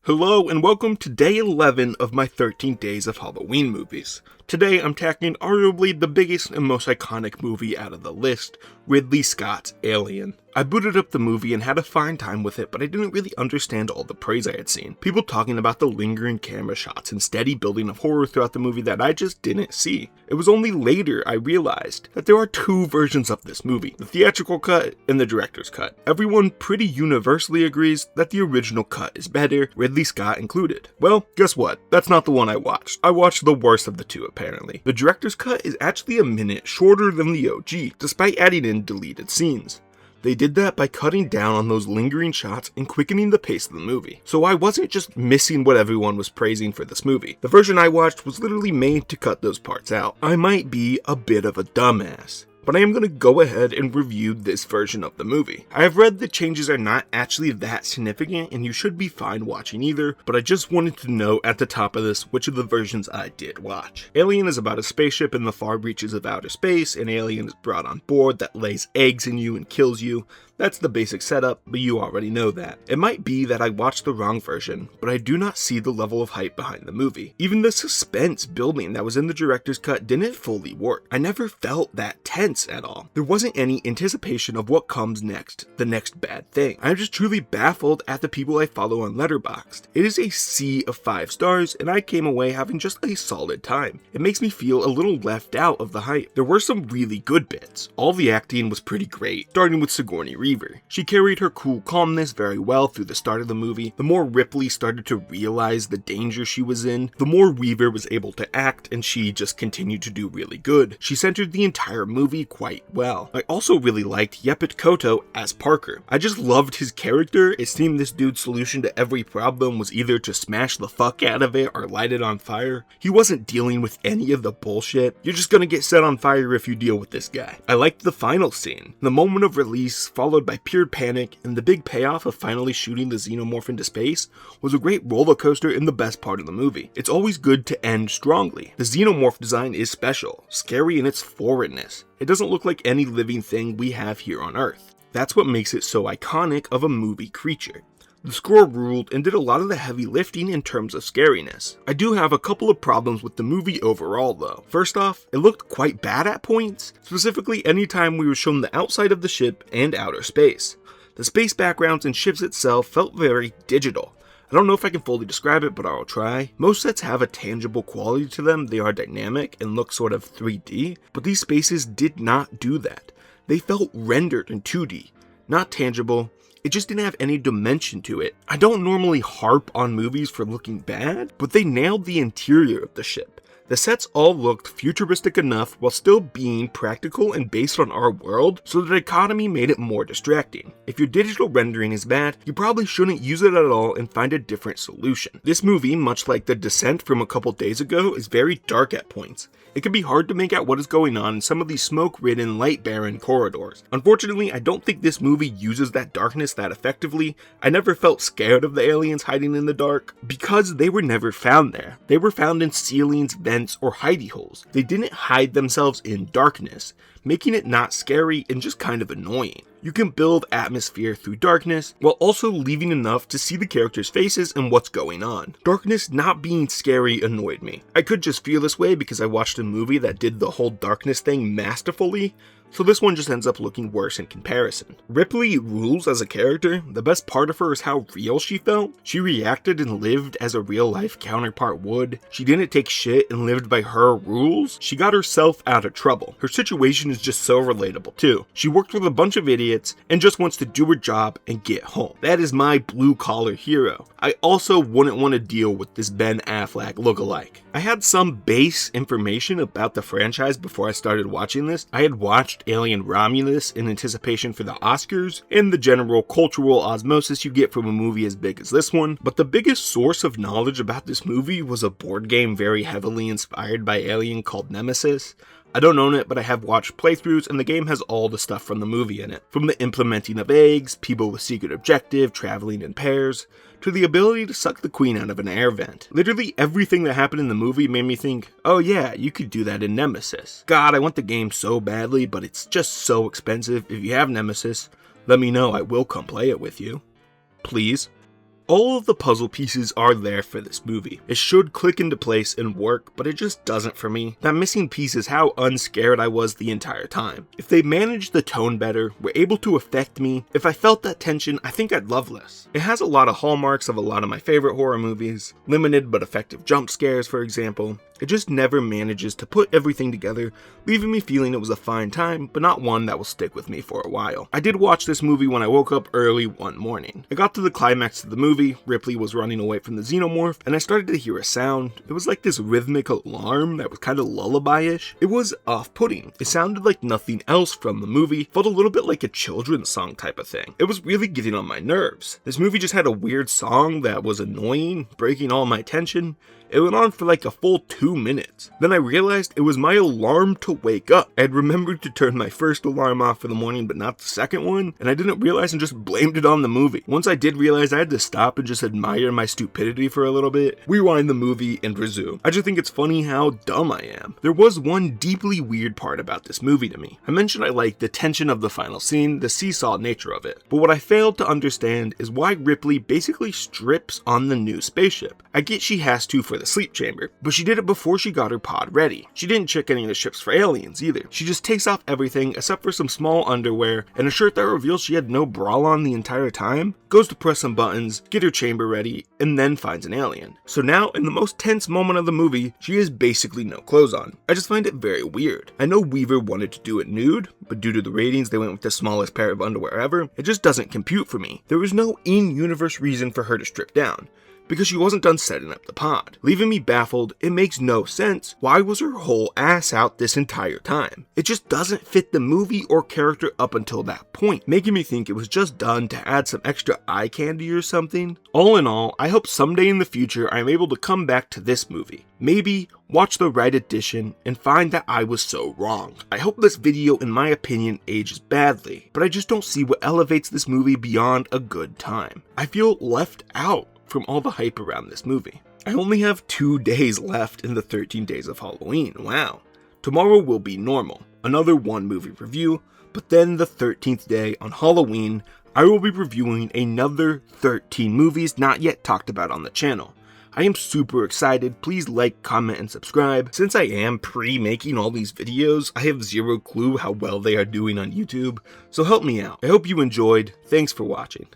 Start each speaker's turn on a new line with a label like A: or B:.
A: Hello and welcome to day 11 of my 13 days of Halloween movies. Today I'm tackling arguably the biggest and most iconic movie out of the list, Ridley Scott's Alien. I booted up the movie and had a fine time with it, but I didn't really understand all the praise I had seen. People talking about the lingering camera shots and steady building of horror throughout the movie that I just didn't see. It was only later I realized that there are two versions of this movie, the theatrical cut and the director's cut. Everyone pretty universally agrees that the original cut is better, Ridley Scott included. Well, guess what? That's not the one I watched. I watched the worst of the two apparently. The director's cut is actually a minute shorter than the OG, despite adding in deleted scenes. They did that by cutting down on those lingering shots and quickening the pace of the movie. So I wasn't just missing what everyone was praising for this movie. The version I watched was literally made to cut those parts out. I might be a bit of a dumbass, but I am going to go ahead and review this version of the movie. I have read the changes are not actually that significant and you should be fine watching either, but I just wanted to know at the top of this which of the versions I did watch. Alien is about a spaceship in the far reaches of outer space. An alien is brought on board that lays eggs in you and kills you. That's the basic setup, but you already know that. It might be that I watched the wrong version, but I do not see the level of hype behind the movie. Even the suspense building that was in the director's cut didn't fully work. I never felt that tense at all. There wasn't any anticipation of what comes next, the next bad thing. I'm just truly baffled at the people I follow on Letterboxd. It is a sea of 5 stars, and I came away having just a solid time. It makes me feel a little left out of the hype. There were some really good bits. All the acting was pretty great, starting with Sigourney Weaver. She carried her cool calmness very well through the start of the movie. The more Ripley started to realize the danger she was in, the more Weaver was able to act, and she just continued to do really good. She centered the entire movie quite well. I also really liked Yepet Koto as Parker. I just loved his character. It seemed this dude's solution to every problem was either to smash the fuck out of it or light it on fire. He wasn't dealing with any of the bullshit. You're just gonna get set on fire if you deal with this guy. I liked the final scene. The moment of release, followed by pure panic, and the big payoff of finally shooting the xenomorph into space was a great roller coaster in the best part of the movie. It's always good to end strongly. The xenomorph design is special, scary in its foreignness. It doesn't look like any living thing we have here on Earth. That's what makes it so iconic of a movie creature. The score ruled and did a lot of the heavy lifting in terms of scariness. I do have a couple of problems with the movie overall though. First off, it looked quite bad at points, specifically anytime we were shown the outside of the ship and outer space. The space backgrounds and ships itself felt very digital. I don't know if I can fully describe it, but I'll try. Most sets have a tangible quality to them. They are dynamic and look sort of 3D, but these spaces did not do that. They felt rendered in 2D, not tangible. It just didn't have any dimension to it. I don't normally harp on movies for looking bad, but they nailed the interior of the ship. The sets all looked futuristic enough while still being practical and based on our world, so the dichotomy made it more distracting. If your digital rendering is bad, you probably shouldn't use it at all and find a different solution. This movie, much like The Descent from a couple days ago, is very dark at points. It can be hard to make out what is going on in some of these smoke-ridden, light-barren corridors. Unfortunately, I don't think this movie uses that darkness that effectively. I never felt scared of the aliens hiding in the dark, because they were never found there. They were found in ceilings, vents, or hidey holes. They didn't hide themselves in darkness, making it not scary and just kind of annoying. You can build atmosphere through darkness, while also leaving enough to see the characters' faces and what's going on. Darkness not being scary annoyed me. I could just feel this way because I watched a movie that did the whole darkness thing masterfully, so this one just ends up looking worse in comparison. Ripley rules as a character. The best part of her is how real she felt. She reacted and lived as a real life counterpart would. She didn't take shit and lived by her rules. She got herself out of trouble. Her situation is just so relatable too. She worked with a bunch of idiots and just wants to do her job and get home. That is my blue collar hero. I also wouldn't want to deal with this Ben Affleck lookalike. I had some base information about the franchise before I started watching this. I had watched Alien Romulus in anticipation for the Oscars and the general cultural osmosis you get from a movie as big as this one, but the biggest source of knowledge about this movie was a board game very heavily inspired by Alien called Nemesis. I don't own it, but I have watched playthroughs, and the game has all the stuff from the movie in it. From the implementing of eggs, people with secret objective, traveling in pairs, to the ability to suck the queen out of an air vent. Literally everything that happened in the movie made me think, oh yeah, you could do that in Nemesis. God, I want the game so badly, but it's just so expensive. If you have Nemesis, let me know, I will come play it with you. Please. All of the puzzle pieces are there for this movie. It should click into place and work, but it just doesn't for me. That missing piece is how unscared I was the entire time. If they managed the tone better, were able to affect me, if I felt that tension, I think I'd love this. It has a lot of hallmarks of a lot of my favorite horror movies, limited but effective jump scares for example. It just never manages to put everything together, leaving me feeling it was a fine time, but not one that will stick with me for a while. I did watch this movie when I woke up early one morning. I got to the climax of the movie, Ripley was running away from the xenomorph, and I started to hear a sound. It was like this rhythmic alarm that was kind of lullaby-ish. It was off-putting. It sounded like nothing else from the movie, felt a little bit like a children's song type of thing. It was really getting on my nerves. This movie just had a weird song that was annoying, breaking all my attention. It went on for like a full 2 minutes. Then I realized it was my alarm to wake up. I had remembered to turn my first alarm off for the morning, but not the second one, and I didn't realize and just blamed it on the movie. Once I did realize, I had to stop and just admire my stupidity for a little bit, rewind the movie, and resume. I just think it's funny how dumb I am. There was one deeply weird part about this movie to me. I mentioned I liked the tension of the final scene, the seesaw nature of it, but what I failed to understand is why Ripley basically strips on the new spaceship. I get she has to for the sleep chamber, but she did it before she got her pod ready. She didn't check any of the ships for aliens either. She just takes off everything except for some small underwear and a shirt that reveals she had no bra on the entire time, goes to press some buttons, get her chamber ready, and then finds an alien. So now, in the most tense moment of the movie, she has basically no clothes on. I just find it very weird. I know Weaver wanted to do it nude, but due to the ratings, they went with the smallest pair of underwear ever. It just doesn't compute for me. There was no in-universe reason for her to strip down, because she wasn't done setting up the pod. Leaving me baffled, it makes no sense. Why was her whole ass out this entire time? It just doesn't fit the movie or character up until that point, making me think it was just done to add some extra eye candy or something. All in all, I hope someday in the future I am able to come back to this movie. Maybe watch the right edition and find that I was so wrong. I hope this video, in my opinion, ages badly, but I just don't see what elevates this movie beyond a good time. I feel left out from all the hype around this movie. I only have 2 days left in the 13 days of Halloween. Wow. Tomorrow will be normal, another one movie review, but then the 13th day on Halloween, I will be reviewing another 13 movies not yet talked about on the channel. I am super excited. Please like, comment, and subscribe. Since I am pre-making all these videos, I have zero clue how well they are doing on YouTube, so help me out. I hope you enjoyed. Thanks for watching.